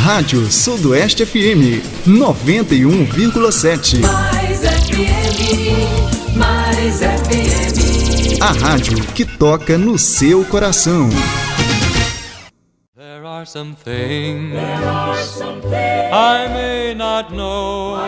Rádio Sudoeste FM 91,7. Mais FM. A rádio que toca no seu coração. There are some things I may not know.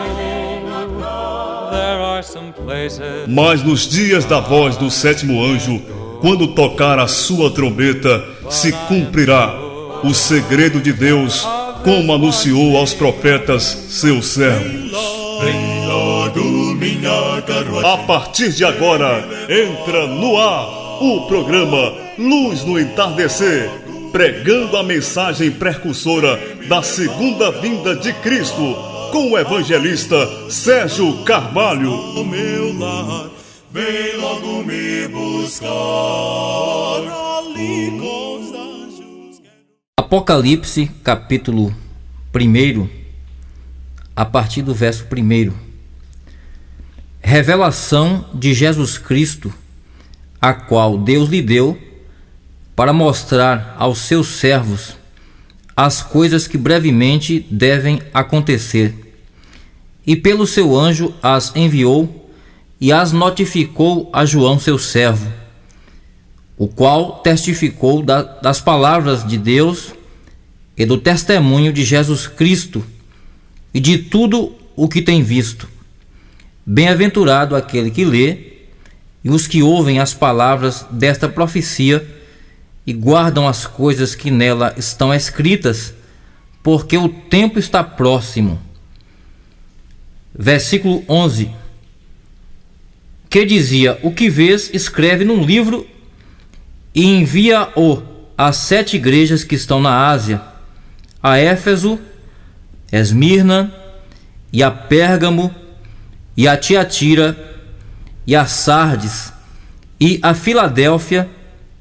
There are some places. Mas nos dias da voz do sétimo anjo, quando tocar a sua trombeta, se cumprirá o segredo de Deus, como anunciou aos profetas seus servos. A partir de agora, entra no ar o programa Luz no Entardecer, pregando a mensagem precursora da segunda vinda de Cristo, com o evangelista Sérgio Carvalho. O meu lar, vem logo me buscar ali com os anjos. Apocalipse, capítulo 1, a partir do verso 1. Revelação de Jesus Cristo, a qual Deus lhe deu para mostrar aos seus servos as coisas que brevemente devem acontecer. E pelo seu anjo as enviou e as notificou a João, seu servo, o qual testificou das palavras de Deus e do testemunho de Jesus Cristo e de tudo o que tem visto. Bem-aventurado aquele que lê e os que ouvem as palavras desta profecia e guardam as coisas que nela estão escritas, porque o tempo está próximo. Versículo 11, que dizia: o que vês, escreve num livro e envia-o às 7 igrejas que estão na Ásia, a Éfeso, Esmirna, e a Pérgamo, e a Tiatira, e a Sardes, e a Filadélfia,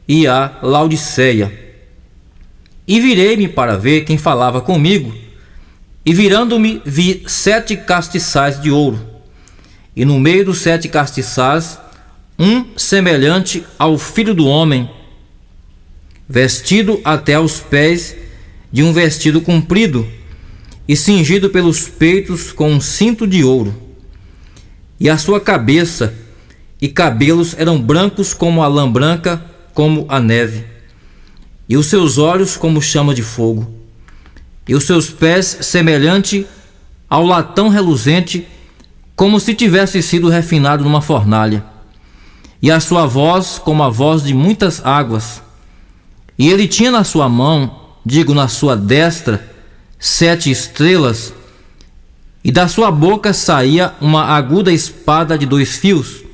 e a Laodiceia. E virei-me para ver quem falava comigo, e virando-me vi 7 castiçais de ouro, e no meio dos 7 castiçais um semelhante ao Filho do Homem, vestido até aos pés de um vestido comprido, e cingido pelos peitos com um cinto de ouro. E a sua cabeça e cabelos eram brancos como a lã branca, como a neve, e os seus olhos como chama de fogo, e os seus pés semelhante ao latão reluzente, como se tivesse sido refinado numa fornalha, e a sua voz como a voz de muitas águas. E ele tinha na sua mão, na sua destra, 7 estrelas, e da sua boca saía uma aguda espada de 2 fios,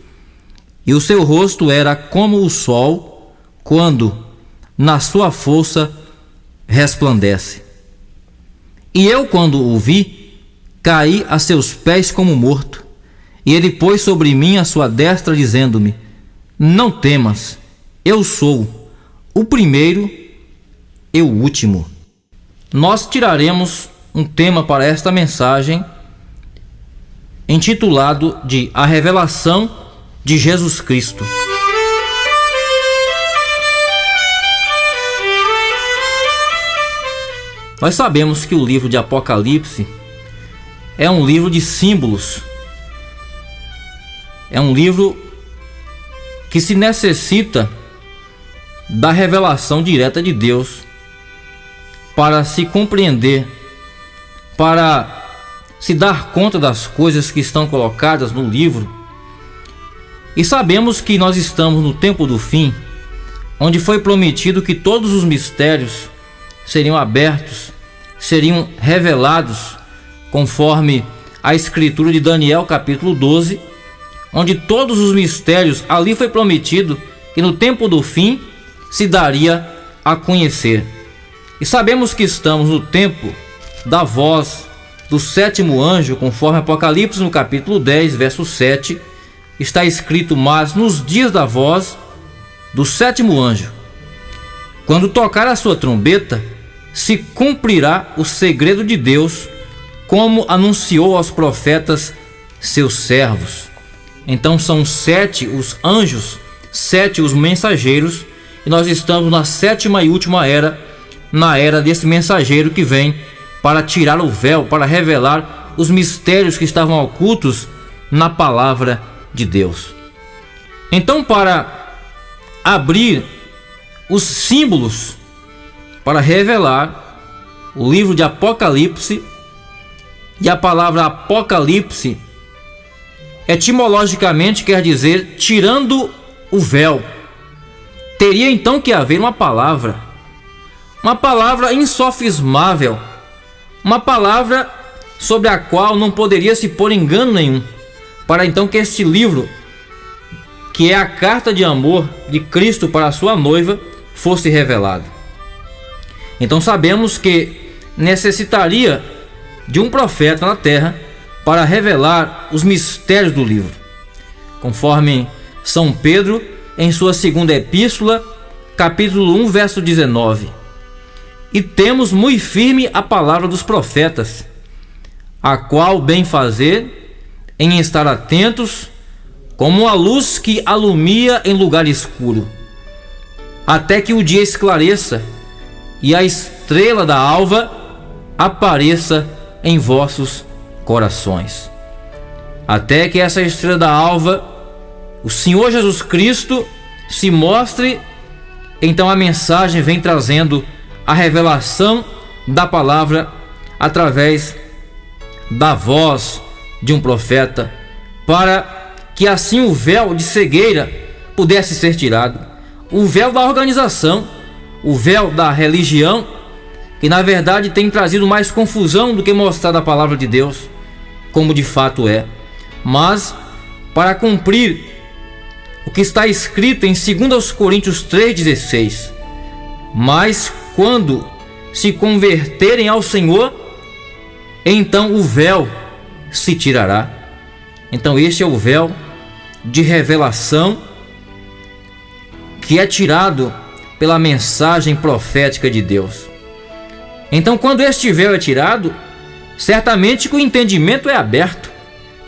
e o seu rosto era como o sol, quando, na sua força, resplandece. E eu, quando o vi, caí a seus pés como morto, e ele pôs sobre mim a sua destra, dizendo-me: não temas, eu sou o primeiro e o último. Nós tiraremos um tema para esta mensagem, intitulado de A Revelação de Jesus Cristo. Nós sabemos que o livro de Apocalipse é um livro de símbolos. É um livro que se necessita da revelação direta de Deus para se compreender, para se dar conta das coisas que estão colocadas no livro. E sabemos que nós estamos no tempo do fim, onde foi prometido que todos os mistérios seriam abertos, seriam revelados, conforme a escritura de Daniel capítulo 12, onde todos os mistérios, ali foi prometido que no tempo do fim se daria a conhecer. E sabemos que estamos no tempo da voz do 7º anjo, conforme Apocalipse no capítulo 10, verso 7, está escrito: mas nos dias da voz do 7º anjo, quando tocar a sua trombeta, se cumprirá o segredo de Deus, como anunciou aos profetas seus servos. Então são 7 os anjos, 7 os mensageiros, e nós estamos na 7ª e última era, na era desse mensageiro que vem para tirar o véu, para revelar os mistérios que estavam ocultos na palavra de Deus. Então, para abrir os símbolos, para revelar o livro de Apocalipse, e a palavra Apocalipse etimologicamente quer dizer tirando o véu. Teria então que haver uma palavra insofismável, uma palavra sobre a qual não poderia se pôr engano nenhum, para então que este livro, que é a carta de amor de Cristo para a sua noiva, fosse revelado. Então sabemos que necessitaria de um profeta na terra para revelar os mistérios do livro, conforme São Pedro em sua segunda epístola, capítulo 1, verso 19. E temos muito firme a palavra dos profetas, a qual bem fazer em estar atentos, como a luz que alumia em lugar escuro, até que o dia esclareça e a estrela da alva apareça em vossos corações. Até que essa estrela da alva, o Senhor Jesus Cristo, se mostre, então a mensagem vem trazendo a revelação da palavra através da voz de um profeta, para que assim o véu de cegueira pudesse ser tirado, o véu da organização, o véu da religião, que na verdade tem trazido mais confusão do que mostrar a palavra de Deus como de fato é. Mas para cumprir o que está escrito em 2 Coríntios 3,16: mas quando se converterem ao Senhor, então o véu se tirará. Então este é o véu de revelação que é tirado pela mensagem profética de Deus. Então, quando este véu é tirado, certamente que o entendimento é aberto,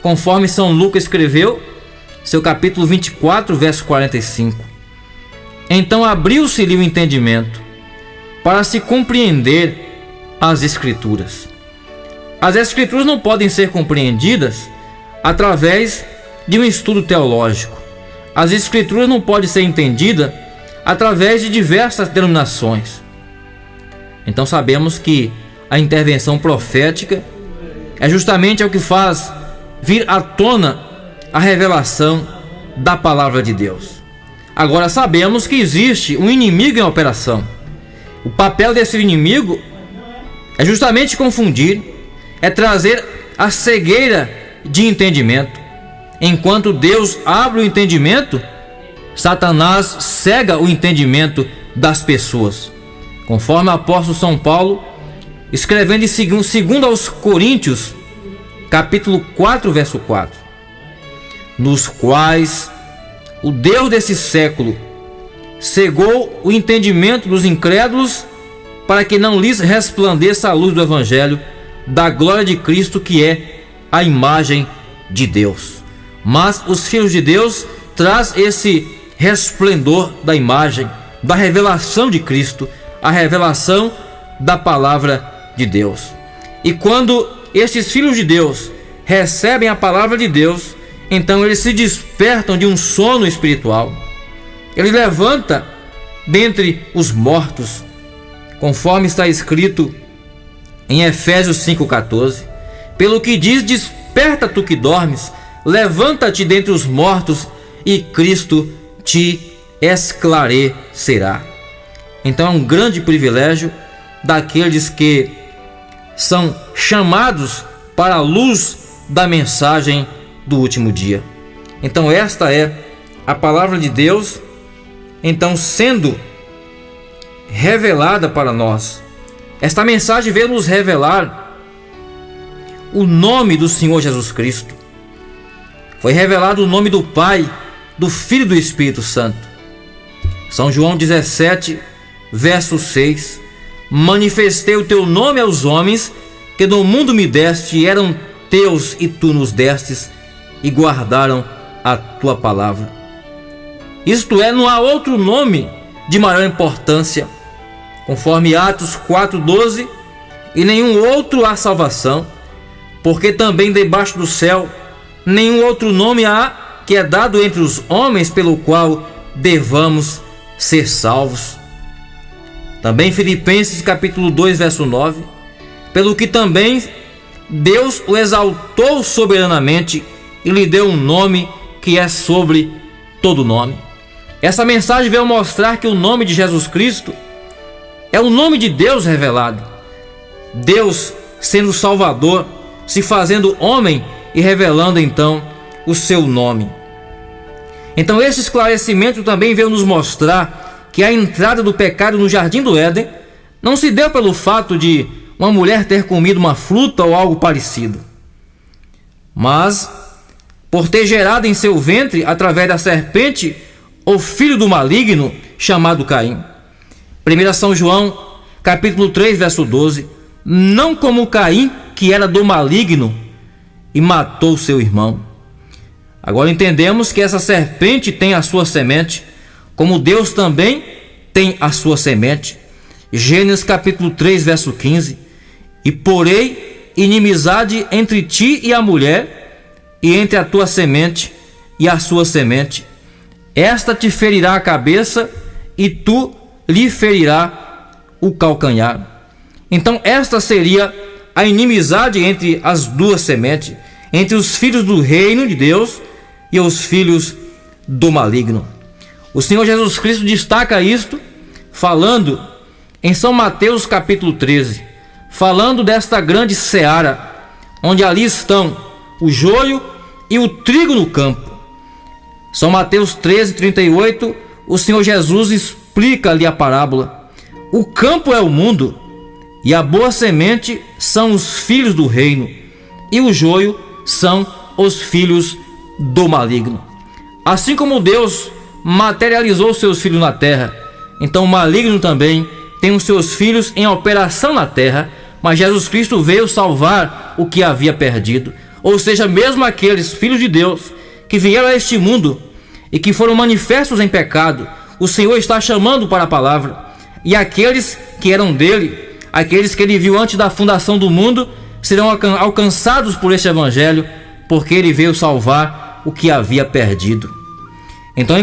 conforme São Lucas escreveu, seu capítulo 24, verso 45. Então abriu-se-lhe o entendimento para se compreender as Escrituras. As Escrituras não podem ser compreendidas através de um estudo teológico. As Escrituras não podem ser entendidas através de diversas denominações. Então sabemos que a intervenção profética é justamente o que faz vir à tona a revelação da palavra de Deus. Agora sabemos que existe um inimigo em operação. O papel desse inimigo é justamente confundir, é trazer a cegueira de entendimento. Enquanto Deus abre o entendimento, Satanás cega o entendimento das pessoas. Conforme o apóstolo São Paulo, escrevendo em 2 aos Coríntios, capítulo 4, verso 4: nos quais o Deus desse século cegou o entendimento dos incrédulos, para que não lhes resplandeça a luz do Evangelho da glória de Cristo, que é a imagem de Deus. Mas os filhos de Deus traz esse resplendor da imagem, da revelação de Cristo, a revelação da palavra de Deus. E quando estes filhos de Deus recebem a palavra de Deus, então eles se despertam de um sono espiritual. Ele levanta dentre os mortos, conforme está escrito em Efésios 5,14: pelo que diz, desperta tu que dormes, levanta-te dentre os mortos, e Cristo te esclarecerá. Então é um grande privilégio daqueles que são chamados para a luz da mensagem do último dia. Então esta é a palavra de Deus, então sendo revelada para nós. Esta mensagem veio nos revelar o nome do Senhor Jesus Cristo. Foi revelado o nome do Pai, do Filho e do Espírito Santo. São João 17, verso 6: manifestei o teu nome aos homens, que do mundo me deste, e eram teus, e tu nos destes, e guardaram a tua palavra. Isto é, não há outro nome de maior importância. Conforme Atos 4,12, e nenhum outro há salvação, porque também debaixo do céu nenhum outro nome há que é dado entre os homens pelo qual devamos ser salvos. Também Filipenses capítulo 2, verso 9, pelo que também Deus o exaltou soberanamente e lhe deu um nome que é sobre todo nome. Essa mensagem veio mostrar que o nome de Jesus Cristo é o nome de Deus revelado. Deus sendo Salvador, se fazendo homem e revelando então o seu nome. Então esse esclarecimento também veio nos mostrar que a entrada do pecado no jardim do Éden não se deu pelo fato de uma mulher ter comido uma fruta ou algo parecido, mas por ter gerado em seu ventre, através da serpente, o filho do maligno chamado Caim. 1 São João capítulo 3, verso 12, não como Caim, que era do maligno e matou seu irmão. Agora entendemos que essa serpente tem a sua semente, como Deus também tem a sua semente. Gênesis capítulo 3, verso 15, e porei inimizade entre ti e a mulher, e entre a tua semente e a sua semente. Esta te ferirá a cabeça, e tu lhe ferirá o calcanhar. Então esta seria a inimizade entre as duas sementes, entre os filhos do reino de Deus e os filhos do maligno. O Senhor Jesus Cristo destaca isto falando em São Mateus capítulo 13, falando desta grande seara, onde ali estão o joio e o trigo no campo. São Mateus 13, 38, o Senhor Jesus explica ali a parábola. O campo é o mundo, e a boa semente são os filhos do reino, e o joio são os filhos do maligno. Assim como Deus materializou seus filhos na terra, então o maligno também tem os seus filhos em operação na terra, mas Jesus Cristo veio salvar o que havia perdido. Ou seja, mesmo aqueles filhos de Deus que vieram a este mundo e que foram manifestos em pecado, o Senhor está chamando para a palavra. E aqueles que eram dele, aqueles que ele viu antes da fundação do mundo, serão alcançados por este evangelho, porque ele veio salvar o que havia perdido. Então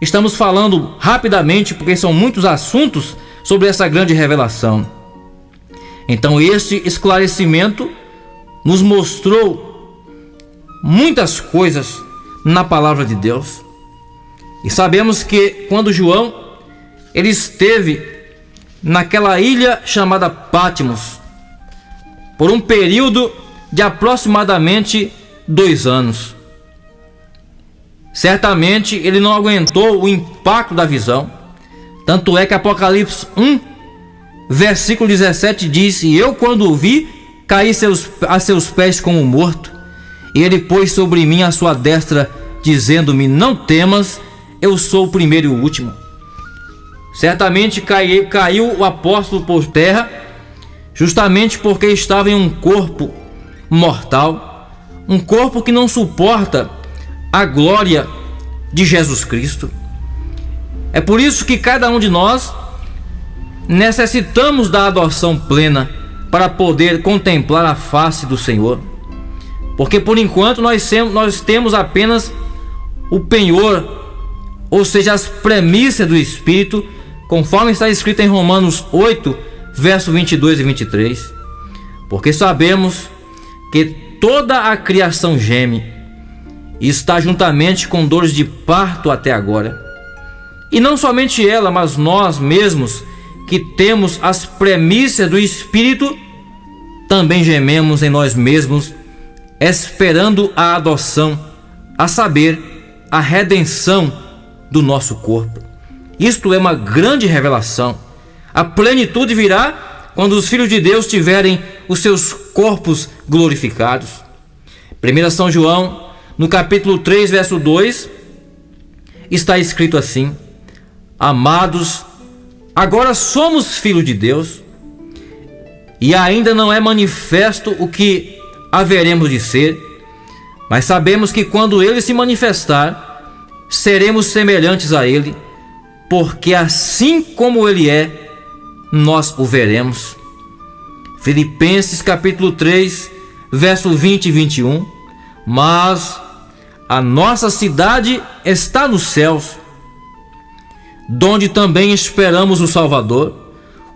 estamos falando rapidamente, porque são muitos assuntos sobre essa grande revelação. Então este esclarecimento nos mostrou muitas coisas na palavra de Deus. E sabemos que quando João ele esteve naquela ilha chamada Patmos por um período de aproximadamente 2 anos. Certamente ele não aguentou o impacto da visão. Tanto é que Apocalipse 1, versículo 17 diz: e eu, quando o vi, caí a seus pés como morto. E ele pôs sobre mim a sua destra, dizendo-me: não temas, eu sou o primeiro e o último. Certamente caiu o apóstolo por terra, justamente porque estava em um corpo mortal, um corpo que não suporta a glória de Jesus Cristo. É por isso que cada um de nós necessitamos da adoção plena para poder contemplar a face do Senhor, porque por enquanto nós temos apenas o penhor, ou seja, as premissas do Espírito, conforme está escrito em Romanos 8, verso 22 e 23. Porque sabemos que toda a criação geme e está juntamente com dores de parto até agora. E não somente ela, mas nós mesmos, que temos as premissas do Espírito, também gememos em nós mesmos, esperando a adoção, a saber, a redenção do nosso corpo. Isto é uma grande revelação. A plenitude virá quando os filhos de Deus tiverem os seus corpos glorificados. 1 São João, no capítulo 3, verso 2, está escrito assim: amados, agora somos filhos de Deus, e ainda não é manifesto o que haveremos de ser, mas sabemos que quando ele se manifestar, seremos semelhantes a ele, porque assim como ele é, nós o veremos. Filipenses capítulo 3, verso 20 e 21. Mas a nossa cidade está nos céus, donde também esperamos o Salvador,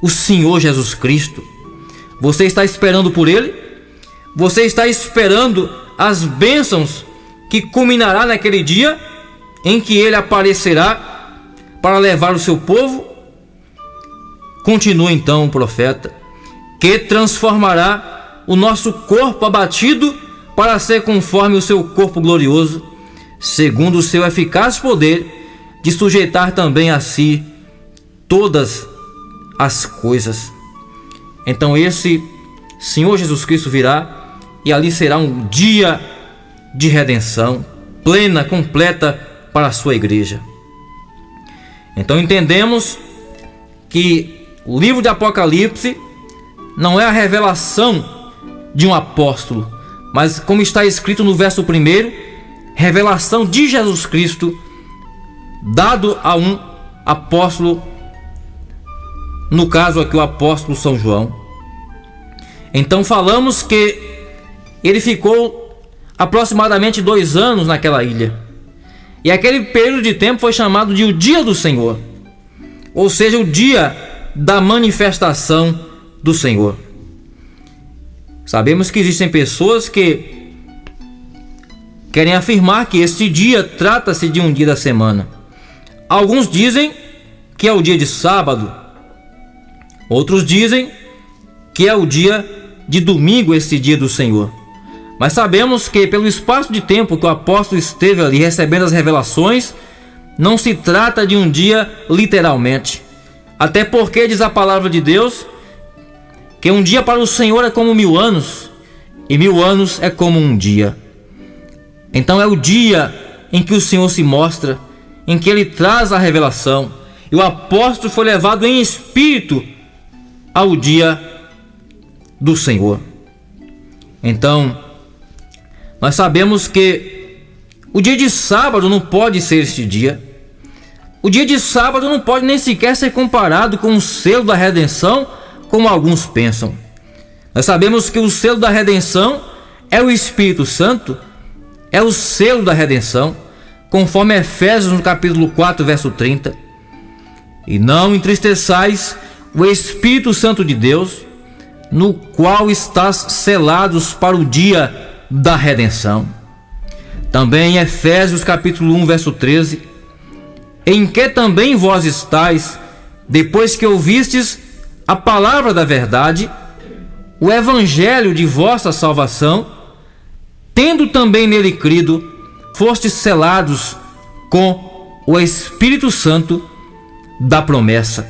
o Senhor Jesus Cristo. Você está esperando por Ele? Você está esperando as bênçãos que culminará naquele dia em que Ele aparecerá para levar o seu povo? Continua então o profeta, que transformará o nosso corpo abatido para ser conforme o seu corpo glorioso, segundo o seu eficaz poder de sujeitar também a si todas as coisas. Então esse Senhor Jesus Cristo virá, e ali será um dia de redenção plena, completa para a sua igreja. Então entendemos que o livro de Apocalipse não é a revelação de um apóstolo, mas, como está escrito no verso 1, revelação de Jesus Cristo dado a um apóstolo, no caso aqui o apóstolo São João. Então falamos que ele ficou aproximadamente 2 anos naquela ilha, e aquele período de tempo foi chamado de o dia do Senhor, ou seja, o dia da manifestação do Senhor. Sabemos que existem pessoas que querem afirmar que este dia trata-se de um dia da semana. Alguns dizem que é o dia de sábado, outros dizem que é o dia de domingo, esse dia do Senhor. Mas sabemos que pelo espaço de tempo que o apóstolo esteve ali recebendo as revelações, não se trata de um dia literalmente. Até porque diz a palavra de Deus que um dia para o Senhor é como 1000 anos, e 1000 anos é como um dia. Então é o dia em que o Senhor se mostra, em que Ele traz a revelação, e o apóstolo foi levado em espírito ao dia do Senhor. Então nós sabemos que o dia de sábado não pode ser este dia. O dia de sábado não pode nem sequer ser comparado com o selo da redenção, como alguns pensam. Nós sabemos que o selo da redenção é o Espírito Santo, é o selo da redenção, conforme Efésios no capítulo 4, verso 30. E não entristeçais o Espírito Santo de Deus, no qual estás selados para o dia da redenção. Também em Efésios capítulo 1, verso 13, em que também vós estáis, depois que ouvistes a palavra da verdade, o evangelho de vossa salvação, tendo também nele crido, fostes selados com o Espírito Santo da promessa.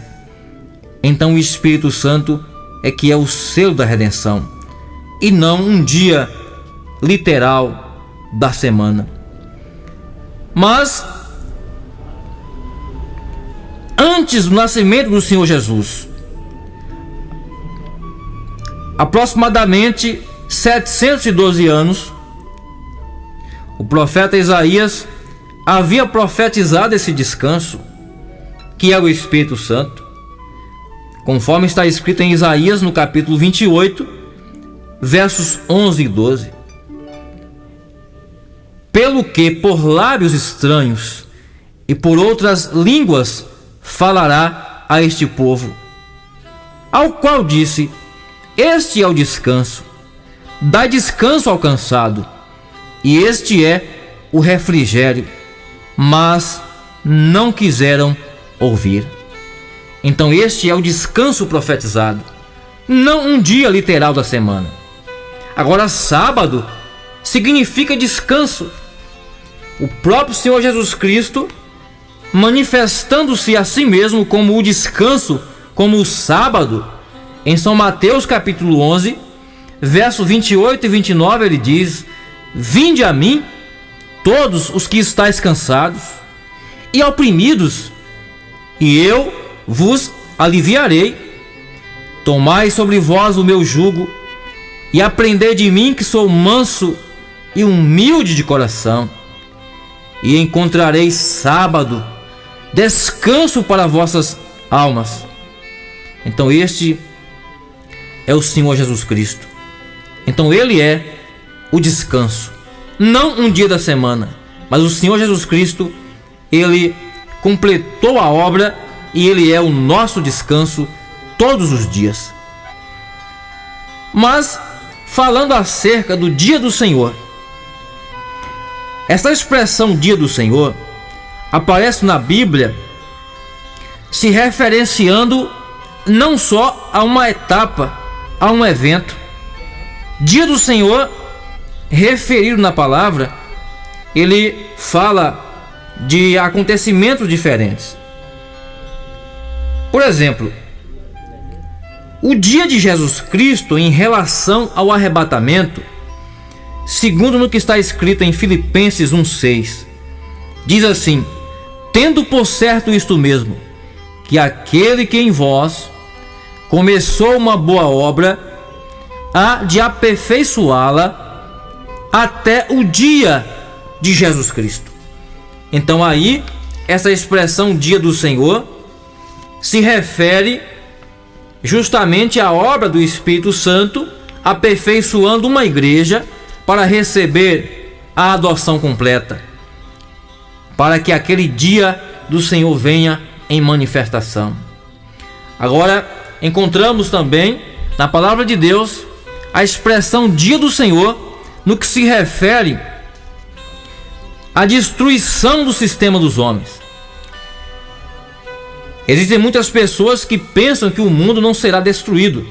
Então o Espírito Santo é que é o selo da redenção, e não um dia literal da semana. Mas antes do nascimento do Senhor Jesus, aproximadamente 712 anos, o profeta Isaías havia profetizado esse descanso, que é o Espírito Santo, conforme está escrito em Isaías no capítulo 28, versos 11 e 12. Pelo que por lábios estranhos e por outras línguas falará a este povo, ao qual disse: este é o descanso, dá descanso ao cansado, e este é o refrigério, mas não quiseram ouvir. Então este é o descanso profetizado, não um dia literal da semana. Agora, sábado significa descanso. O próprio Senhor Jesus Cristo, manifestando-se a si mesmo como o descanso, como o sábado, em São Mateus capítulo 11, verso 28 e 29, ele diz: vinde a mim, todos os que estáis cansados e oprimidos, e eu vos aliviarei. Tomai sobre vós o meu jugo, e aprendei de mim, que sou manso e humilde de coração, e encontrareis sábado, descanso para vossas almas. Então este é o Senhor Jesus Cristo. Então Ele é o descanso, não um dia da semana, mas o Senhor Jesus Cristo, Ele completou a obra e Ele é o nosso descanso todos os dias. Mas, falando acerca do dia do Senhor, essa expressão dia do Senhor aparece na Bíblia se referenciando não só a uma etapa, a um evento. Dia do Senhor, referido na palavra, ele fala de acontecimentos diferentes. Por exemplo, o dia de Jesus Cristo em relação ao arrebatamento, segundo no que está escrito em Filipenses 1,6, diz assim: tendo por certo isto mesmo, que aquele que em vós começou uma boa obra, há de aperfeiçoá-la até o dia de Jesus Cristo. Então aí, essa expressão dia do Senhor se refere justamente à obra do Espírito Santo aperfeiçoando uma igreja para receber a adoção completa, para que aquele dia do Senhor venha em manifestação. Agora, encontramos também na palavra de Deus a expressão dia do Senhor no que se refere à destruição do sistema dos homens. Existem muitas pessoas que pensam que o mundo não será destruído.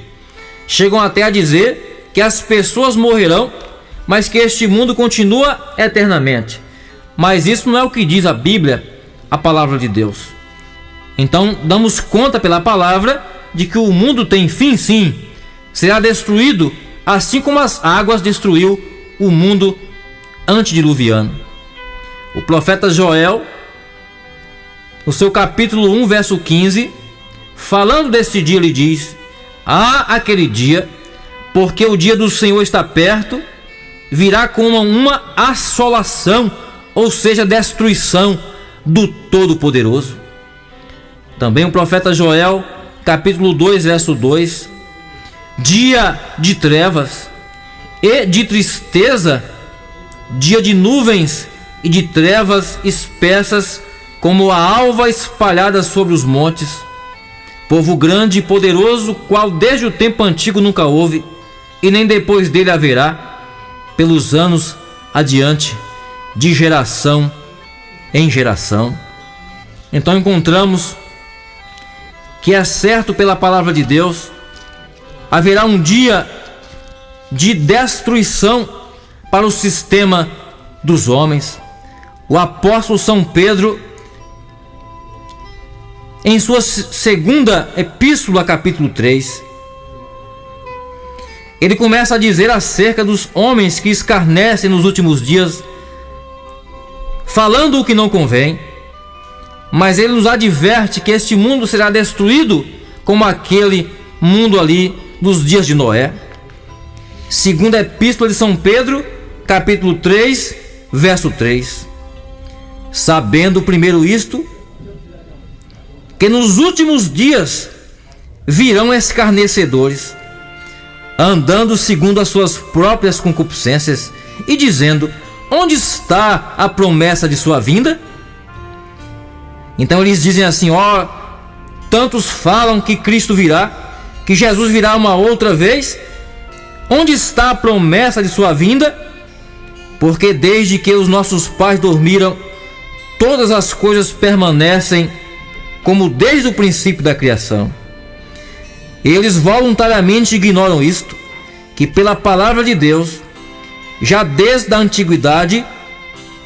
Chegam até a dizer que as pessoas morrerão, mas que este mundo continua eternamente. Mas isso não é o que diz a Bíblia, a palavra de Deus. Então, damos conta pela palavra de que o mundo tem fim, sim. Será destruído, assim como as águas destruiu o mundo antediluviano. O profeta Joel, no seu capítulo 1, verso 15, falando desse dia, ele diz: aquele dia, porque o dia do Senhor está perto, virá como uma assolação, ou seja, destruição do Todo-Poderoso. Também o profeta Joel, capítulo 2, verso 2: dia de trevas e de tristeza, dia de nuvens e de trevas espessas, como a alva espalhada sobre os montes. Povo grande e poderoso, qual desde o tempo antigo nunca houve, e nem depois dele haverá, pelos anos adiante, de geração em geração. Então encontramos que é certo pela palavra de Deus, haverá um dia de destruição para o sistema dos homens. O apóstolo São Pedro, em sua segunda epístola, capítulo 3, ele começa a dizer acerca dos homens que escarnecem nos últimos dias, falando o que não convém, mas ele nos adverte que este mundo será destruído como aquele mundo ali dos dias de Noé. Segunda epístola de São Pedro, capítulo 3, verso 3. Sabendo primeiro isto, que nos últimos dias virão escarnecedores, andando segundo as suas próprias concupiscências, e dizendo: onde está a promessa de sua vinda? Então eles dizem assim: tantos falam que Cristo virá, que Jesus virá uma outra vez. Onde está a promessa de sua vinda? Porque desde que os nossos pais dormiram, todas as coisas permanecem como desde o princípio da criação. Eles voluntariamente ignoram isto, que pela palavra de Deus, já desde a antiguidade,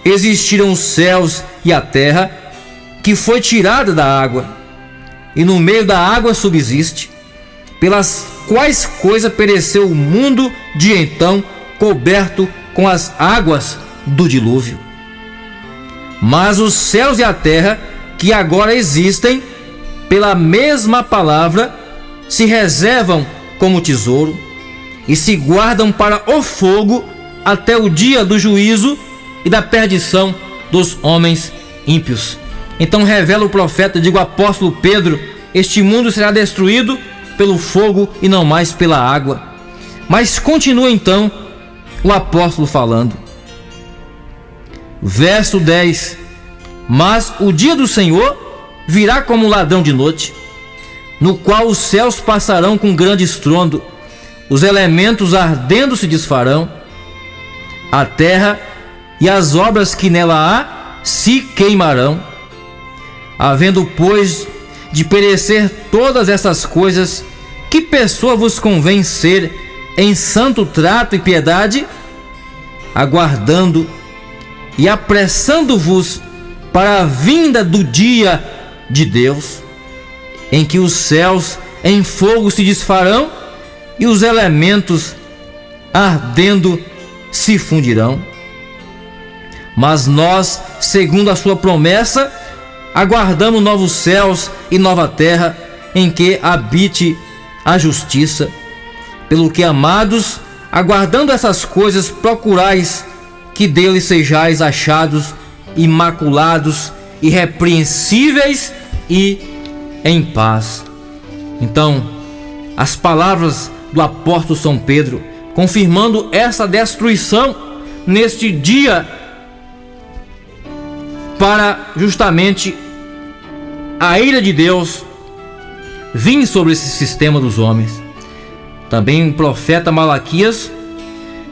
existiram os céus e a terra, que foi tirada da água, e no meio da água subsiste, pelas quais coisas pereceu o mundo de então, coberto com as águas do dilúvio. Mas os céus e a terra, que agora existem, pela mesma palavra, se reservam como tesouro e se guardam para o fogo até o dia do juízo e da perdição dos homens ímpios. Então revela o profeta, digo, apóstolo Pedro: este mundo será destruído pelo fogo e não mais pela água. Mas continua então o apóstolo falando. Verso 10: Mas o dia do Senhor virá como um ladrão de noite, no qual os céus passarão com grande estrondo, os elementos ardendo se desfarão, a terra e as obras que nela há se queimarão. Havendo, pois, de perecer todas essas coisas, que pessoa vos convém ser em santo trato e piedade, aguardando e apressando-vos para a vinda do dia de Deus, em que os céus em fogo se desfarão e os elementos ardendo se fundirão. Mas nós, segundo a sua promessa, aguardamos novos céus e nova terra, em que habite a justiça. Pelo que, amados, aguardando essas coisas, procurais que dele sejais achados imaculados, irrepreensíveis e em paz. Então, as palavras do apóstolo São Pedro, confirmando essa destruição neste dia, para justamente a ira de Deus vir sobre esse sistema dos homens. Também o profeta Malaquias,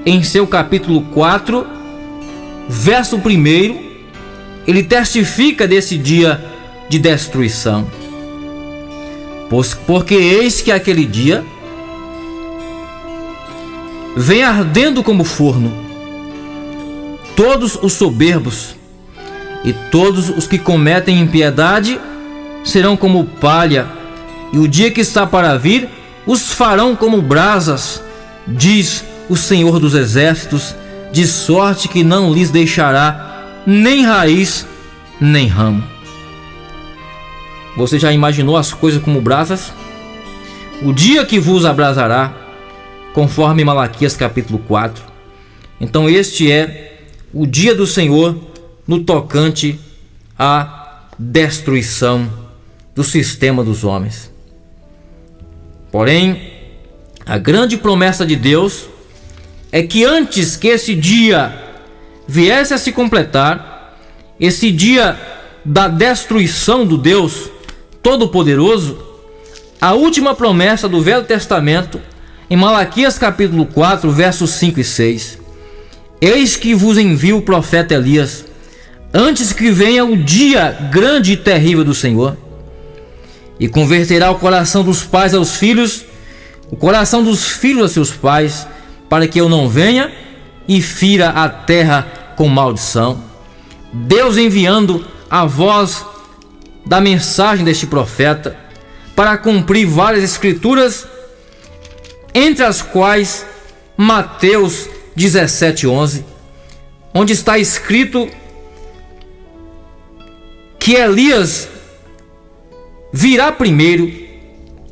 em seu capítulo 4, verso 1, ele testifica desse dia de destruição. Porque eis que aquele dia vem ardendo como forno, todos os soberbos e todos os que cometem impiedade serão como palha, e o dia que está para vir os farão como brasas, diz o Senhor dos Exércitos, de sorte que não lhes deixará nem raiz nem ramo. Você já imaginou as coisas como brasas? O dia que vos abrasará, conforme Malaquias capítulo 4. Então este é o dia do Senhor no tocante à destruição do sistema dos homens. Porém, a grande promessa de Deus é que antes que esse dia viesse a se completar, esse dia da destruição do Deus Todo-Poderoso, a última promessa do Velho Testamento, em Malaquias capítulo 4, versos 5 e 6. Eis que vos envio o profeta Elias, antes que venha o dia grande e terrível do Senhor, e converterá o coração dos pais aos filhos, o coração dos filhos a seus pais, para que eu não venha e fira a terra com maldição. Deus enviando a voz da mensagem deste profeta para cumprir várias escrituras, entre as quais Mateus 17:11, onde está escrito que Elias virá primeiro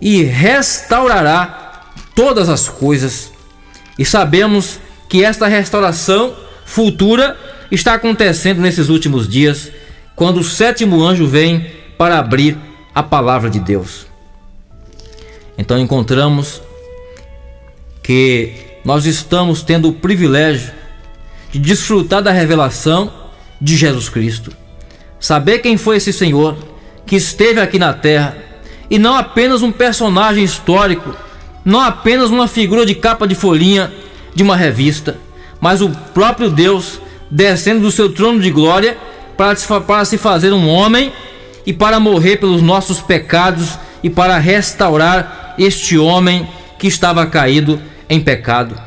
e restaurará todas as coisas. E sabemos que esta restauração futura está acontecendo nesses últimos dias, quando o sétimo anjo vem para abrir a palavra de Deus. Então encontramos que nós estamos tendo o privilégio de desfrutar da revelação de Jesus Cristo, saber quem foi esse Senhor que esteve aqui na terra, e não apenas um personagem histórico, não apenas uma figura de capa de folhinha de uma revista, mas o próprio Deus descendo do seu trono de glória para se fazer um homem e para morrer pelos nossos pecados e para restaurar este homem que estava caído em pecado.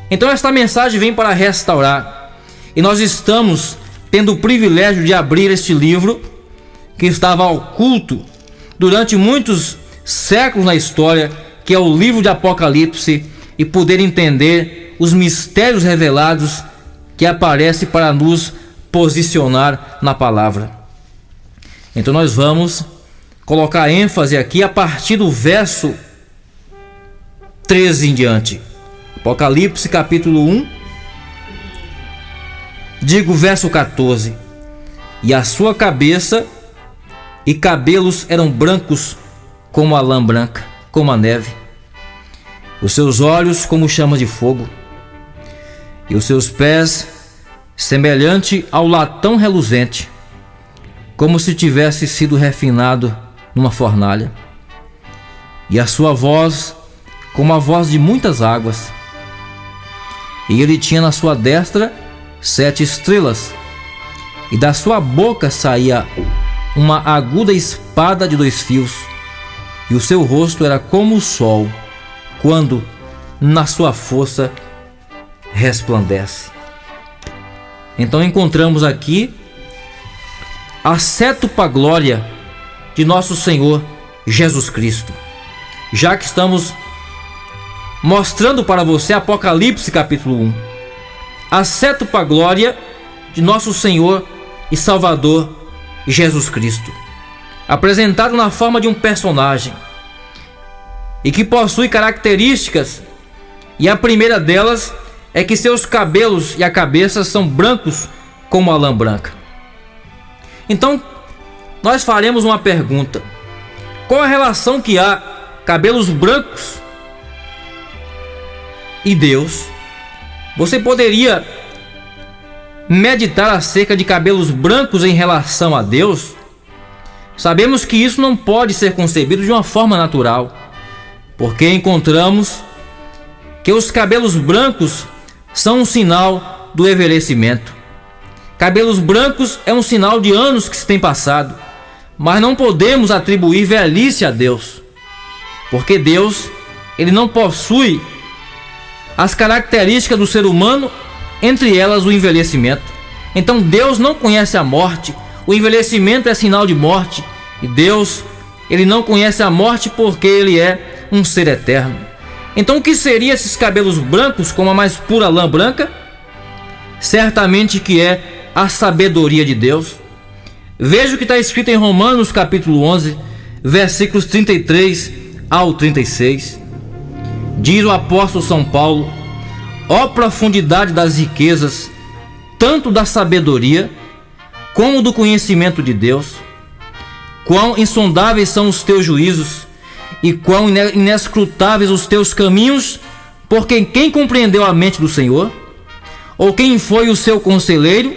Então esta mensagem vem para restaurar, e nós estamos tendo o privilégio de abrir este livro que estava oculto durante muitos séculos na história, que é o livro de Apocalipse, e poder entender os mistérios revelados que aparecem para nos posicionar na palavra. Então nós vamos colocar ênfase aqui a partir do verso 13 em diante. Apocalipse capítulo 1, digo verso 14: E a sua cabeça e cabelos eram brancos como a lã branca, como a neve, os seus olhos como chama de fogo, e os seus pés semelhante ao latão reluzente, como se tivesse sido refinado numa fornalha, e a sua voz como a voz de muitas águas. E ele tinha na sua destra 7 estrelas, e da sua boca saía uma aguda espada de 2 fios, e o seu rosto era como o sol, quando na sua força resplandece. Então encontramos aqui a sétupla glória de nosso Senhor Jesus Cristo. Já que estamos mostrando para você Apocalipse capítulo 1, a sétupla glória de nosso Senhor e Salvador Jesus Cristo, apresentado na forma de um personagem e que possui características, e a primeira delas é que seus cabelos e a cabeça são brancos como a lã branca. Então, nós faremos uma pergunta: qual a relação que há cabelos brancos e Deus? Você poderia meditar acerca de cabelos brancos em relação a Deus? Sabemos que isso não pode ser concebido de uma forma natural, porque encontramos que os cabelos brancos são um sinal do envelhecimento. Cabelos brancos é um sinal de anos que se tem passado, mas não podemos atribuir velhice a Deus, porque Deus, ele não possui as características do ser humano, entre elas o envelhecimento. Então Deus não conhece a morte. O envelhecimento é sinal de morte, e Deus, ele não conhece a morte porque ele é um ser eterno. Então o que seriam esses cabelos brancos como a mais pura lã branca? Certamente que é a sabedoria de Deus. Veja o que está escrito em Romanos capítulo 11, versículos 33 ao 36. Diz o apóstolo São Paulo: ó profundidade das riquezas, tanto da sabedoria como do conhecimento de Deus! Quão insondáveis são os teus juízos, e quão inescrutáveis os teus caminhos, porque quem compreendeu a mente do Senhor? Ou quem foi o seu conselheiro?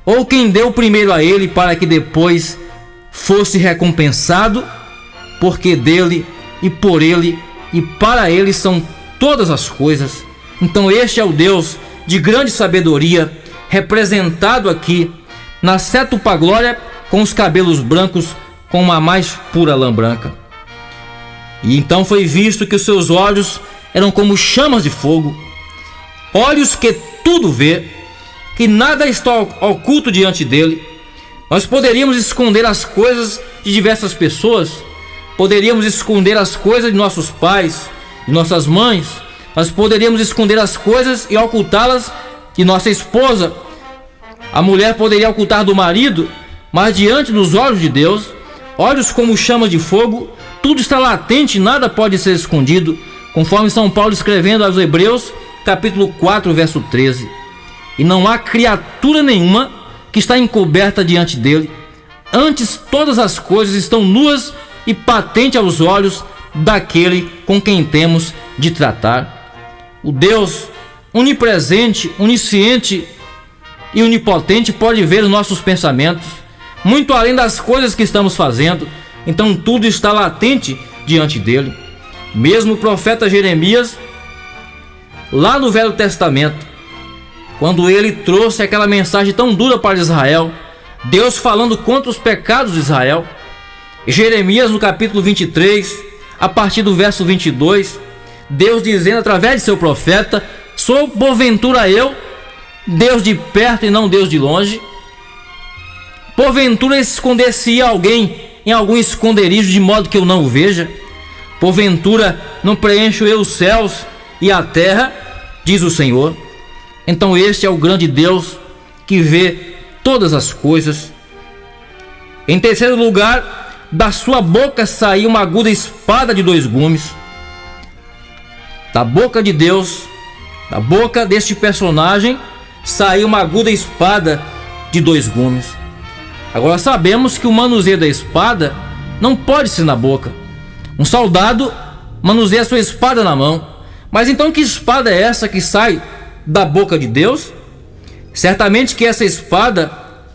Ou quem deu primeiro a ele, para que depois fosse recompensado? Porque dele, e por ele, e para ele são todas as coisas. Então este é o Deus de grande sabedoria, representado aqui na sétupla glória, com os cabelos brancos como a mais pura lã branca. E então foi visto que os seus olhos eram como chamas de fogo, olhos que tudo vê, que nada está oculto diante dele. Nós poderíamos esconder as coisas de diversas pessoas, poderíamos esconder as coisas de nossos pais, de nossas mães, nós poderíamos esconder as coisas e ocultá-las de nossa esposa. A mulher poderia ocultar do marido, mas diante dos olhos de Deus, olhos como chama de fogo, tudo está latente, nada pode ser escondido, conforme São Paulo escrevendo aos Hebreus, capítulo 4, verso 13. E não há criatura nenhuma que está encoberta diante dele, antes todas as coisas estão nuas e patentes aos olhos daquele com quem temos de tratar. O Deus onipresente, onisciente e onipotente pode ver os nossos pensamentos, muito além das coisas que estamos fazendo. Então tudo está latente diante dele. Mesmo o profeta Jeremias, lá no Velho Testamento, quando ele trouxe aquela mensagem tão dura para Israel, Deus falando contra os pecados de Israel, Jeremias no capítulo 23, a partir do verso 22, Deus dizendo através de seu profeta: sou porventura eu, Deus de perto e não Deus de longe? Porventura esconder-se alguém em algum esconderijo de modo que eu não o veja? Porventura não preencho eu os céus e a terra, diz o Senhor? Então este é o grande Deus que vê todas as coisas. Em terceiro lugar, da sua boca saiu uma aguda espada de 2 gumes. Da boca de Deus, da boca deste personagem, saiu uma aguda espada de 2 gumes. Agora sabemos que o manuseio da espada não pode ser na boca. Um soldado manuseia a sua espada na mão. Mas então que espada é essa que sai da boca de Deus? Certamente que essa espada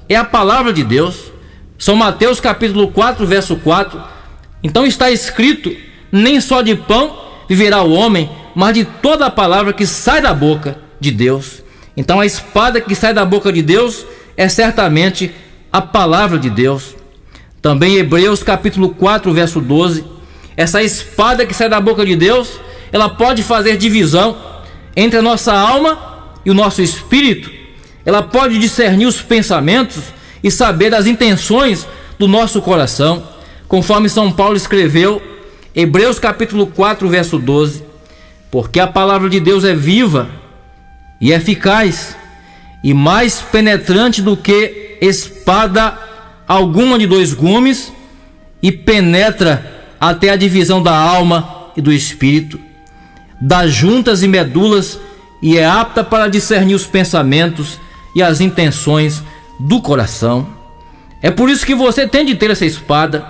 é a palavra de Deus. São Mateus capítulo 4, verso 4. Então está escrito: nem só de pão viverá o homem, mas de toda a palavra que sai da boca de Deus. Então a espada que sai da boca de Deus é certamente a palavra de Deus. Também Hebreus capítulo 4, verso 12. Essa espada que sai da boca de Deus, ela pode fazer divisão entre a nossa alma e o nosso espírito. Ela pode discernir os pensamentos e saber das intenções do nosso coração, conforme São Paulo escreveu, Hebreus capítulo 4, verso 12. Porque a palavra de Deus é viva e eficaz, e mais penetrante do que espada alguma de 2 gumes, e penetra até a divisão da alma e do espírito, das juntas e medulas, e é apta para discernir os pensamentos e as intenções do coração. É por isso que você tem de ter essa espada,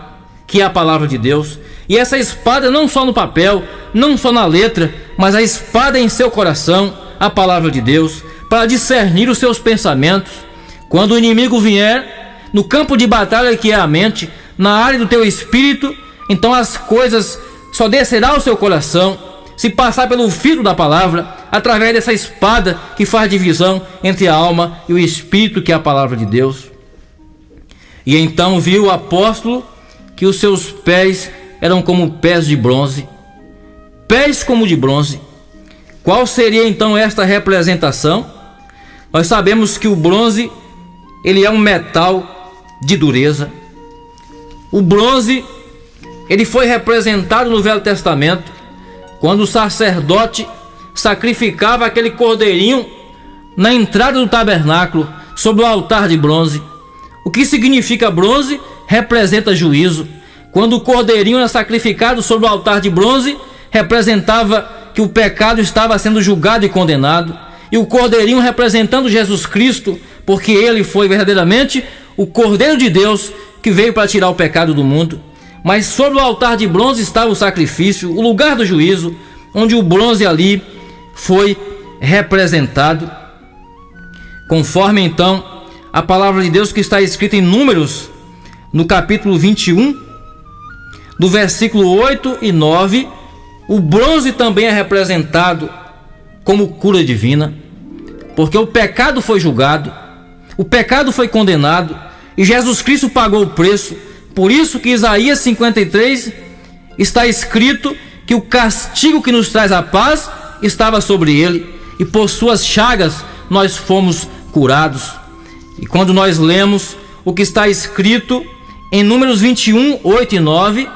que é a palavra de Deus. E essa espada não só no papel, não só na letra, mas a espada em seu coração, a palavra de Deus, para discernir os seus pensamentos. Quando o inimigo vier no campo de batalha, que é a mente, na área do teu espírito, então as coisas só descerá ao seu coração se passar pelo filtro da palavra, através dessa espada que faz divisão entre a alma e o espírito, que é a palavra de Deus. E então viu o apóstolo que os seus pés eram como pés de bronze. Pés como de bronze. Qual seria então esta representação? Nós sabemos que o bronze, ele é um metal de dureza. O bronze, ele foi representado no Velho Testamento, quando o sacerdote sacrificava aquele cordeirinho na entrada do tabernáculo, sobre o altar de bronze. O que significa bronze? Representa juízo. Quando o cordeirinho era sacrificado sobre o altar de bronze, representava que o pecado estava sendo julgado e condenado. E o cordeirinho representando Jesus Cristo, porque ele foi verdadeiramente o Cordeiro de Deus que veio para tirar o pecado do mundo. Mas sobre o altar de bronze estava o sacrifício, o lugar do juízo, onde o bronze ali foi representado. Conforme então a palavra de Deus que está escrita em Números, no capítulo 21, do versículo 8 e 9, o bronze também é representado como cura divina, porque o pecado foi julgado, o pecado foi condenado, e Jesus Cristo pagou o preço. Por isso que Isaías 53 está escrito que o castigo que nos traz a paz estava sobre ele, e por suas chagas nós fomos curados. E quando nós lemos o que está escrito em Números 21, 8 e 9,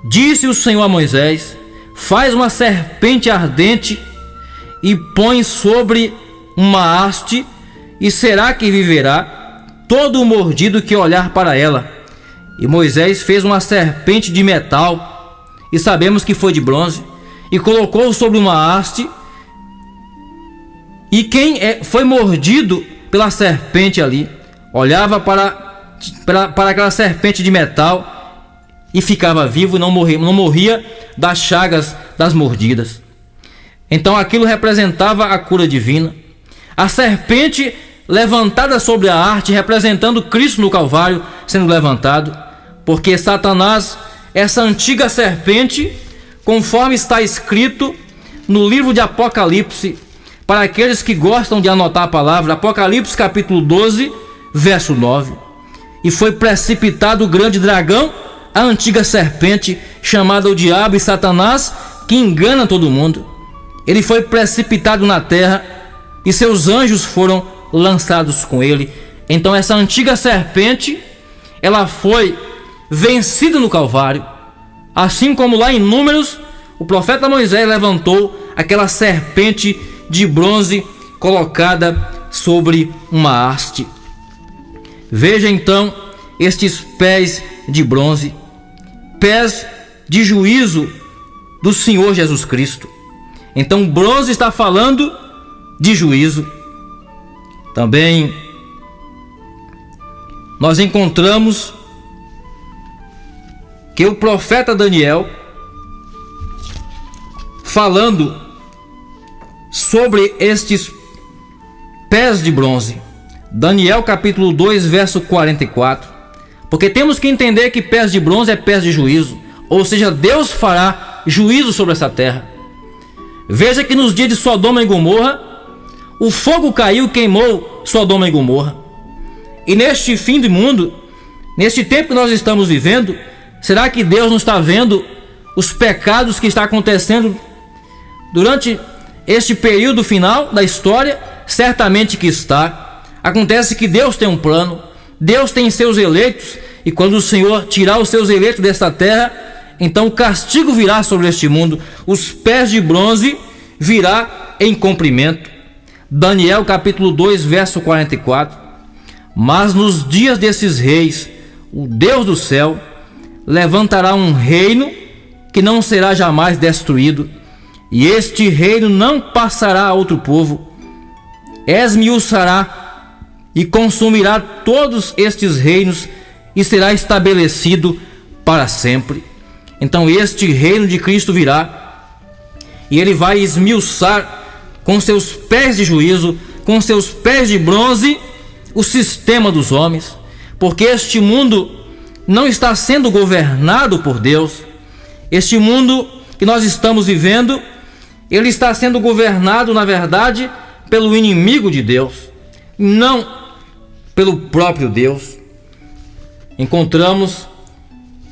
disse o Senhor a Moisés: faz uma serpente ardente e põe sobre uma haste, e será que viverá todo o mordido que olhar para ela. E Moisés fez uma serpente de metal, e sabemos que foi de bronze, e colocou sobre uma haste, e quem foi mordido pela serpente ali, olhava para aquela serpente de metal e ficava vivo, e não morria das chagas das mordidas. Então aquilo representava a cura divina. A serpente levantada sobre a haste, representando Cristo no Calvário sendo levantado, porque Satanás, essa antiga serpente, conforme está escrito no livro de Apocalipse, para aqueles que gostam de anotar a palavra, Apocalipse capítulo 12, verso 9, e foi precipitado o grande dragão, a antiga serpente, chamada o diabo e Satanás, que engana todo mundo. Ele foi precipitado na terra, e seus anjos foram lançados com ele. Então essa antiga serpente, ela foi vencida no Calvário, assim como lá em Números, o profeta Moisés levantou aquela serpente de bronze colocada sobre uma haste. Veja então estes pés de bronze, pés de juízo do Senhor Jesus Cristo. Então bronze está falando de juízo. Também nós encontramos que o profeta Daniel, falando sobre estes pés de bronze. Daniel capítulo 2, verso 44. Porque temos que entender que pés de bronze é pés de juízo, ou seja, Deus fará juízo sobre essa terra. Veja que nos dias de Sodoma e Gomorra, o fogo caiu e queimou Sodoma e Gomorra. E neste fim do mundo, neste tempo que nós estamos vivendo, será que Deus não está vendo os pecados que está acontecendo durante este período final da história? Certamente que está. Acontece que Deus tem um plano, Deus tem seus eleitos, e quando o Senhor tirar os seus eleitos desta terra, então o castigo virá sobre este mundo. Os pés de bronze virá em cumprimento. Daniel capítulo 2, verso 44. Mas nos dias desses reis, o Deus do céu levantará um reino que não será jamais destruído, e este reino não passará a outro povo. Esmiuçará e consumirá todos estes reinos e será estabelecido para sempre. Então este reino de Cristo virá e ele vai esmiuçar com seus pés de juízo, com seus pés de bronze, o sistema dos homens, porque este mundo não está sendo governado por Deus. Este mundo que nós estamos vivendo, ele está sendo governado, na verdade, pelo inimigo de Deus, não pelo próprio Deus. Encontramos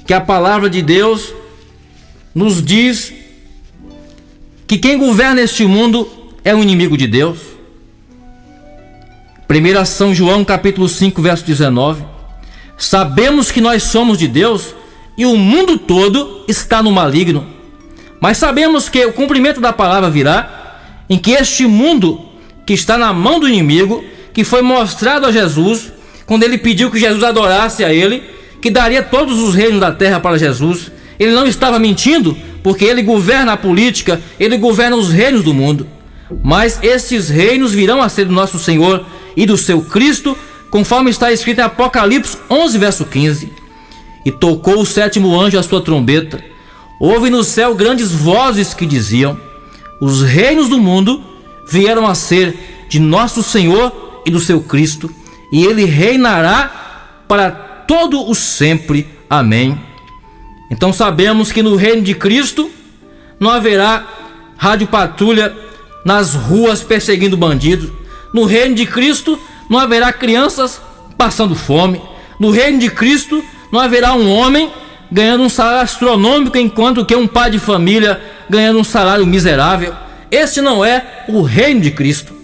que a palavra de Deus nos diz que quem governa este mundo é o inimigo de Deus. 1 São João capítulo 5, verso 19. Sabemos que nós somos de Deus e o mundo todo está no maligno. Mas sabemos que o cumprimento da palavra virá, em que este mundo que está na mão do inimigo, que foi mostrado a Jesus, quando ele pediu que Jesus adorasse a ele, que daria todos os reinos da terra para Jesus. Ele não estava mentindo, porque ele governa a política, ele governa os reinos do mundo. Mas esses reinos virão a ser do nosso Senhor e do seu Cristo, conforme está escrito em Apocalipse 11, verso 15. E tocou o sétimo anjo a sua trombeta. Houve no céu grandes vozes que diziam: os reinos do mundo vieram a ser de nosso Senhor e do seu Cristo, e ele reinará para todo o sempre. Amém. Então sabemos que no reino de Cristo não haverá rádio patrulha nas ruas perseguindo bandidos. No reino de Cristo não haverá crianças passando fome. No reino de Cristo não haverá um homem ganhando um salário astronômico, enquanto que um pai de família ganhando um salário miserável. Este não é o reino de Cristo.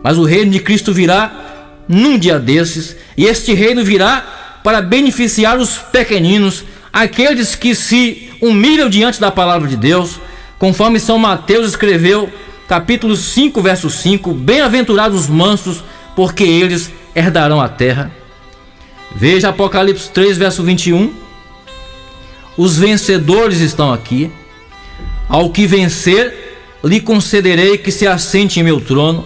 Mas o reino de Cristo virá num dia desses, e este reino virá para beneficiar os pequeninos, aqueles que se humilham diante da palavra de Deus, conforme São Mateus escreveu, capítulo 5, verso 5: bem-aventurados os mansos, porque eles herdarão a terra. Veja Apocalipse 3, verso 21. Os vencedores estão aqui. Ao que vencer, lhe concederei que se assente em meu trono,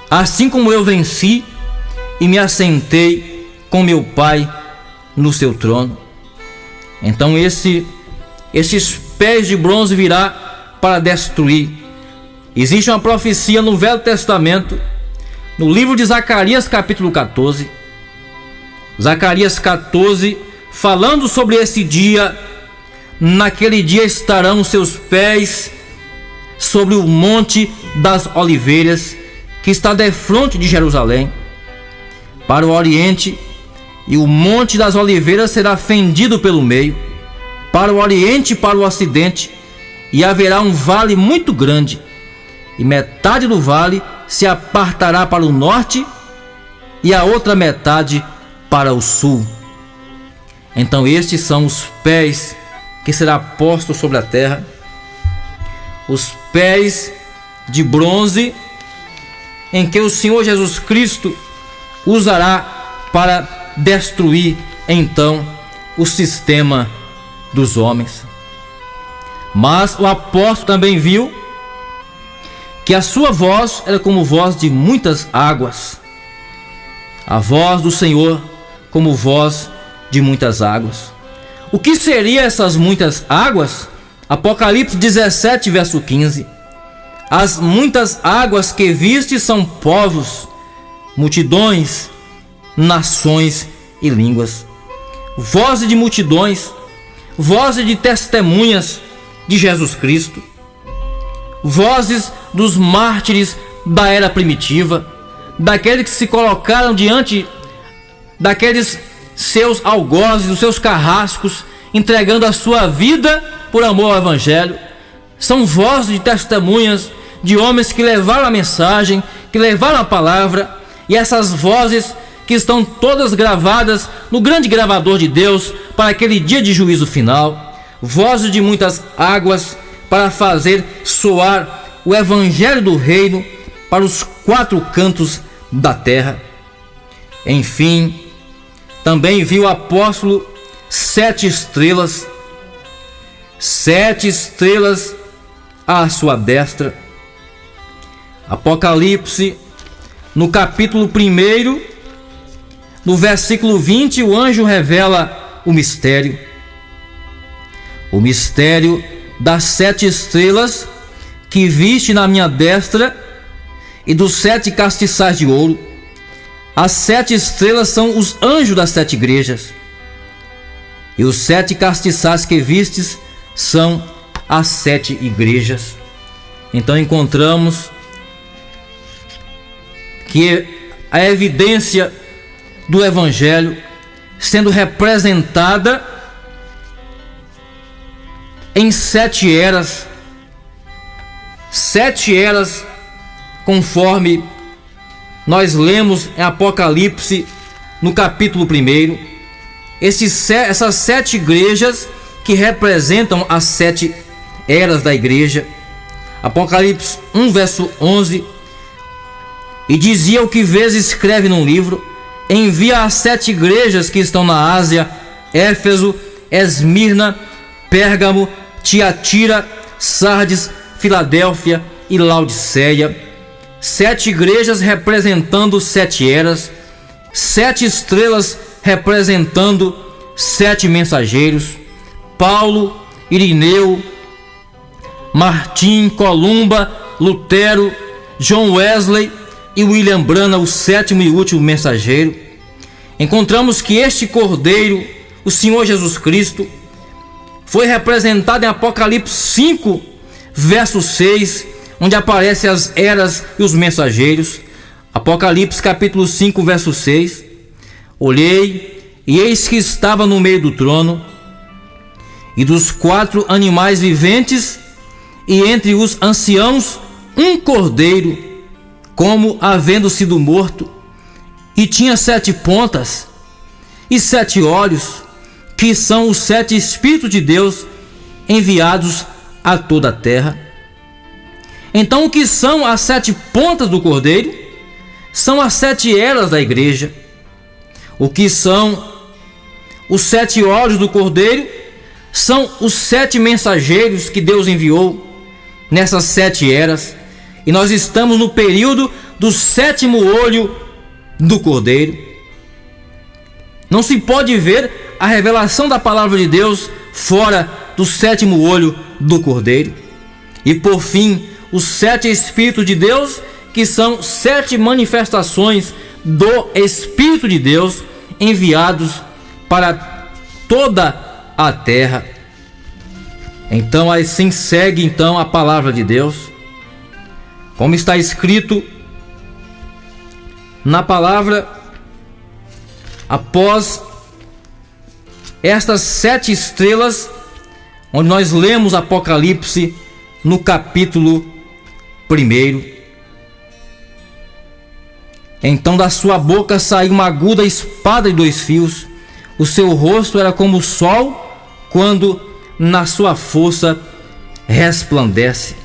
assim como eu venci e me assentei com meu Pai no seu trono. Então esses pés de bronze virá para destruir. Existe uma profecia no Velho Testamento, no livro de Zacarias capítulo 14. Zacarias 14, falando sobre esse dia: naquele dia estarão seus pés sobre o monte das oliveiras, que está defronte de Jerusalém, para o oriente, e o monte das oliveiras será fendido pelo meio, para o oriente e para o ocidente, e haverá um vale muito grande, e metade do vale se apartará para o norte, e a outra metade para o sul. Então estes são os pés que será posto sobre a terra, os pés de bronze, em que o Senhor Jesus Cristo usará para destruir então o sistema dos homens. Mas o apóstolo também viu que a sua voz era como voz de muitas águas, a voz do Senhor como voz de muitas águas. O que seriam essas muitas águas? Apocalipse 17, verso 15. As muitas águas que viste são povos, multidões, nações e línguas. Vozes de multidões, vozes de testemunhas de Jesus Cristo, vozes dos mártires da era primitiva, daqueles que se colocaram diante daqueles seus algozes, dos seus carrascos, entregando a sua vida por amor ao Evangelho. São vozes de testemunhas de homens que levaram a mensagem, que levaram a palavra, e essas vozes que estão todas gravadas no grande gravador de Deus para aquele dia de juízo final. Vozes de muitas águas para fazer soar o Evangelho do Reino para os quatro cantos da terra. Enfim, também viu o apóstolo 7 estrelas, 7 estrelas à sua destra. Apocalipse, no capítulo 1, no versículo 20, o anjo revela o mistério das 7 estrelas que viste na minha destra e dos 7 castiçais de ouro. As 7 estrelas são os anjos das 7 igrejas, e os 7 castiçais que vistes são as 7 igrejas. Então encontramos que a evidência do Evangelho sendo representada em 7 eras, 7 eras, conforme nós lemos em Apocalipse no capítulo 1. Essas 7 igrejas que representam as 7 eras da igreja. Apocalipse 1, verso 11. E dizia: o que vês, escreve num livro, envia às 7 igrejas que estão na Ásia: Éfeso, Esmirna, Pérgamo, Tiatira, Sardes, Filadélfia e Laodiceia. 7 igrejas representando 7 eras, 7 estrelas representando 7 mensageiros: Paulo, Irineu, Martim, Columba, Lutero, John Wesley e William Branham, o 7º e último mensageiro. Encontramos que este Cordeiro, o Senhor Jesus Cristo, foi representado em Apocalipse 5, verso 6, onde aparecem as eras e os mensageiros. Apocalipse capítulo 5, verso 6. Olhei, e eis que estava no meio do trono, e dos 4 animais viventes, e entre os anciãos um cordeiro, como havendo sido morto, e tinha 7 pontas e 7 olhos, que são os 7 Espíritos de Deus enviados a toda a terra. Então, o que são as 7 pontas do cordeiro? São as 7 eras da igreja. O que são os 7 olhos do cordeiro? São os 7 mensageiros que Deus enviou nessas 7 eras. E nós estamos no período do 7º olho do cordeiro. Não se pode ver a revelação da palavra de Deus fora do 7º olho do cordeiro. E por fim, os 7 Espíritos de Deus, que são 7 manifestações do Espírito de Deus enviados para toda a terra. Então assim segue então a palavra de Deus, como está escrito na palavra: após estas 7 estrelas, onde nós lemos Apocalipse no capítulo 1. Então da sua boca saiu uma aguda espada de 2 fios. O seu rosto era como o sol quando na sua força resplandece.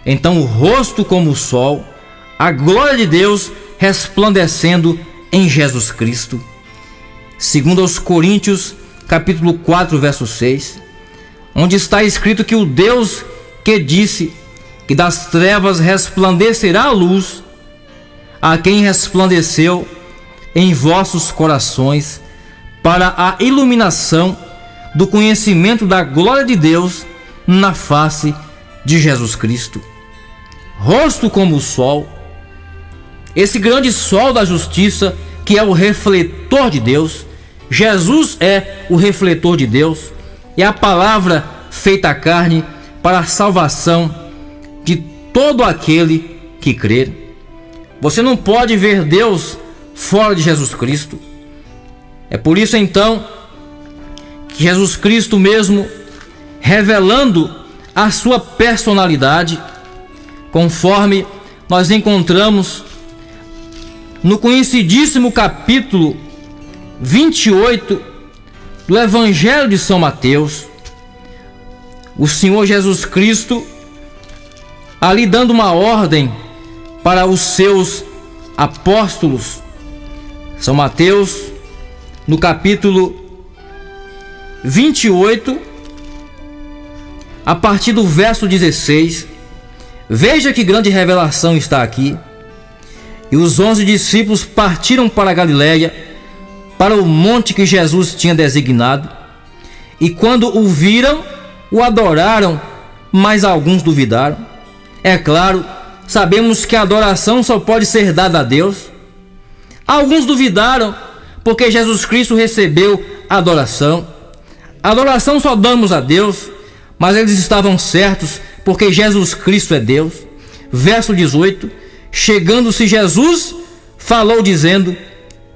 Então o rosto como o sol, a glória de Deus resplandecendo em Jesus Cristo. Segundo aos Coríntios, capítulo 4, verso 6, onde está escrito que o Deus que disse que das trevas resplandecerá a luz, a quem resplandeceu em vossos corações para a iluminação do conhecimento da glória de Deus na face de Jesus Cristo. Rosto como o sol, esse grande sol da justiça que é o refletor de Deus. Jesus é o refletor de Deus, é a palavra feita carne para a salvação de todo aquele que crer. Você não pode ver Deus fora de Jesus Cristo. É por isso então que Jesus Cristo mesmo, revelando a sua personalidade, conforme nós encontramos no conhecidíssimo capítulo 28 do Evangelho de São Mateus, o Senhor Jesus Cristo ali dando uma ordem para os seus apóstolos. São Mateus, no capítulo 28, a partir do verso 16, veja que grande revelação está aqui. E os 11 discípulos partiram para a Galiléia, para o monte que Jesus tinha designado. E quando o viram, o adoraram, mas alguns duvidaram. É claro, sabemos que a adoração só pode ser dada a Deus. Alguns duvidaram, porque Jesus Cristo recebeu a adoração. A adoração só damos a Deus, mas eles estavam certos, porque Jesus Cristo é Deus. Verso 18: chegando-se Jesus, falou dizendo: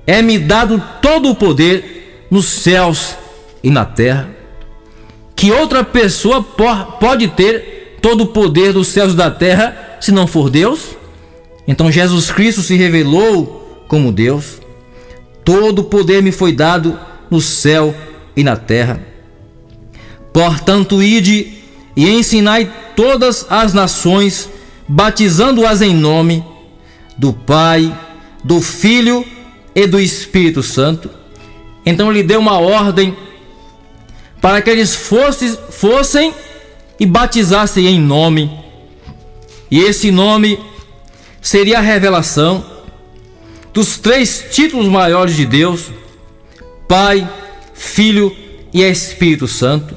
é-me dado todo o poder nos céus e na terra. Que outra pessoa pode ter todo o poder dos céus e da terra, se não for Deus? Então Jesus Cristo se revelou como Deus. Todo o poder me foi dado no céu e na terra. Portanto, ide e ensinai todas as nações, batizando-as em nome do Pai, do Filho e do Espírito Santo. Então ele deu uma ordem para que eles fossem e batizassem em nome. E esse nome seria a revelação dos 3 títulos maiores de Deus: Pai, Filho e Espírito Santo.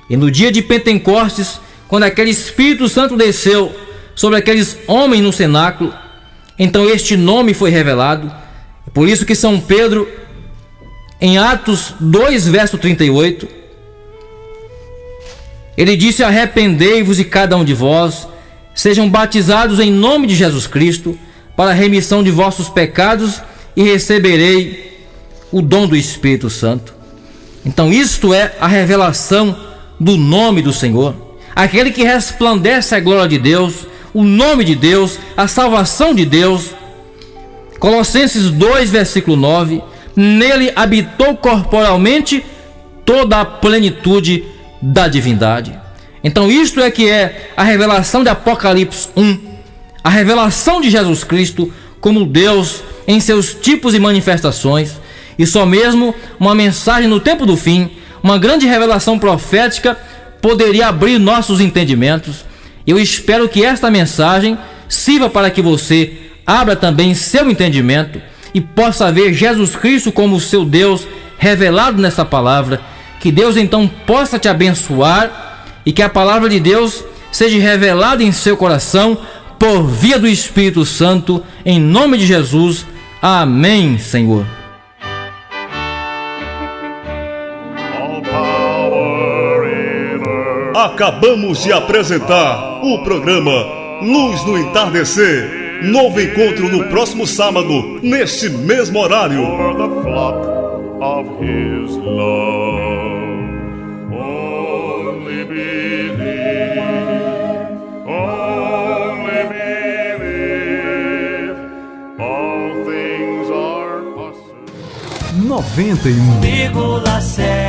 E no dia de Pentecostes, quando aquele Espírito Santo desceu sobre aqueles homens no cenáculo, então este nome foi revelado. Por isso que São Pedro, em Atos 2, verso 38, ele disse: arrependei-vos e cada um de vós sejam batizados em nome de Jesus Cristo para a remissão de vossos pecados e receberei o dom do Espírito Santo. Então isto é a revelação do nome do Senhor, aquele que resplandece a glória de Deus, o nome de Deus, a salvação de Deus. Colossenses 2, versículo 9: nele habitou corporalmente toda a plenitude da divindade. Então isto é que é a revelação de Apocalipse 1, a revelação de Jesus Cristo como Deus em seus tipos e manifestações. E só mesmo uma mensagem no tempo do fim, uma grande revelação profética, poderia abrir nossos entendimentos. Eu espero que esta mensagem sirva para que você abra também seu entendimento e possa ver Jesus Cristo como seu Deus revelado nessa palavra. Que Deus então possa te abençoar e que a palavra de Deus seja revelada em seu coração por via do Espírito Santo, em nome de Jesus. Amém, Senhor. Acabamos de apresentar o programa Luz no Entardecer. Novo encontro no próximo sábado, neste mesmo horário. Only believe, 91,7